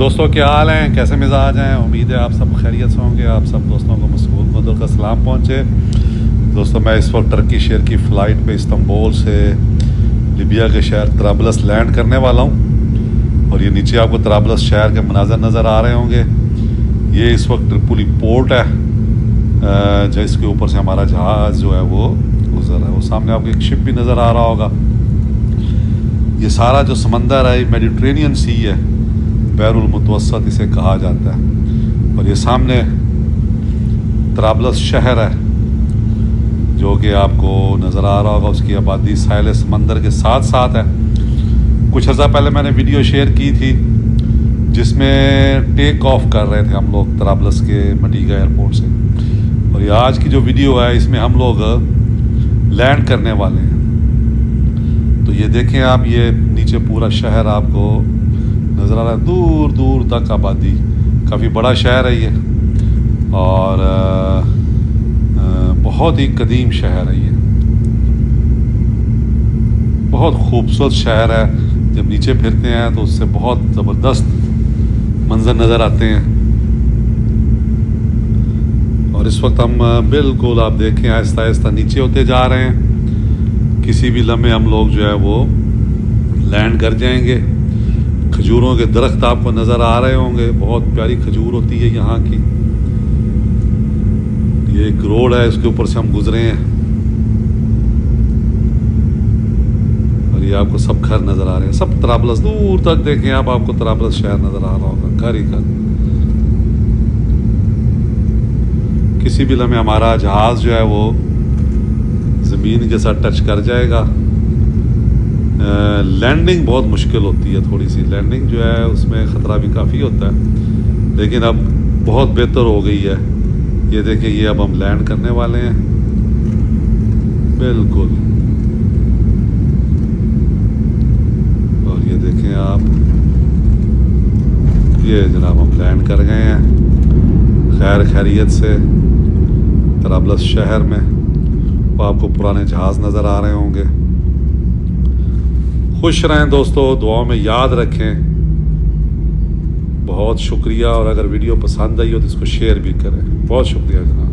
دوستوں کیا حال ہیں، کیسے مزاج ہیں؟ امید ہے آپ سب خیریت سے ہوں گے۔ آپ سب دوستوں کو مسعود مدر کا سلام پہنچے۔ دوستوں میں اس وقت ترکی شہر کی فلائٹ پہ استنبول سے لیبیا کے شہر طرابلس لینڈ کرنے والا ہوں، اور یہ نیچے آپ کو طرابلس شہر کے مناظر نظر آ رہے ہوں گے۔ یہ اس وقت ٹرپولی پورٹ ہے، جس کے اوپر سے ہمارا جہاز جو ہے وہ گزر رہا ہے۔ وہ سامنے آپ کو ایک شپ بھی نظر آ رہا ہوگا۔ یہ سارا جو سمندر ہے میڈیٹرینین سی ہے، بحر المتوسط اسے کہا جاتا ہے، اور یہ سامنے طرابلس شہر ہے جو کہ آپ کو نظر آ رہا ہوگا۔ اس کی آبادی ساحل سمندر کے ساتھ ساتھ ہے۔ کچھ عرصہ پہلے میں نے ویڈیو شیئر کی تھی جس میں ٹیک آف کر رہے تھے ہم لوگ طرابلس کے مٹیگا ایئرپورٹ سے، اور یہ آج کی جو ویڈیو ہے اس میں ہم لوگ لینڈ کرنے والے ہیں۔ تو یہ دیکھیں آپ، یہ نیچے پورا شہر آپ کو نظر آ رہا ہے، دور دور تک آبادی۔ کافی بڑا شہر ہے یہ، اور بہت ہی قدیم شہر ہے یہ، بہت خوبصورت شہر ہے۔ جب نیچے پھرتے ہیں تو اس سے بہت زبردست منظر نظر آتے ہیں۔ اور اس وقت ہم بالکل آپ دیکھیں آہستہ آہستہ نیچے ہوتے جا رہے ہیں۔ کسی بھی لمحے ہم لوگ جو ہے وہ لینڈ کر جائیں گے۔ کھجوروں کے درخت آپ کو نظر آ رہے ہوں گے، بہت پیاری کھجور ہوتی ہے یہاں کی۔ یہ ایک روڈ ہے، اس کے اوپر سے ہم گزرے ہیں، اور یہ آپ کو سب گھر نظر آ رہے ہیں، سب طرابلس دور تک دیکھیں آپ کو طرابلس شہر نظر آ رہا ہوگا، گھر ہی گھر۔ کسی بھی لمحے ہمارا جہاز جو ہے وہ زمین کے ساتھ ٹچ کر جائے گا۔ لینڈنگ بہت مشکل ہوتی ہے، تھوڑی سی لینڈنگ جو ہے اس میں خطرہ بھی کافی ہوتا ہے، لیکن اب بہت بہتر ہو گئی ہے۔ یہ دیکھیں، یہ اب ہم لینڈ کرنے والے ہیں بالکل، اور یہ دیکھیں آپ، یہ جناب ہم لینڈ کر گئے ہیں خیر خیریت سے طرابلس شہر میں۔ وہ آپ کو پرانے جہاز نظر آ رہے ہوں گے۔ خوش رہیں دوستو، دعاؤں میں یاد رکھیں۔ بہت شکریہ، اور اگر ویڈیو پسند آئی ہو تو اس کو شیئر بھی کریں۔ بہت شکریہ جناب۔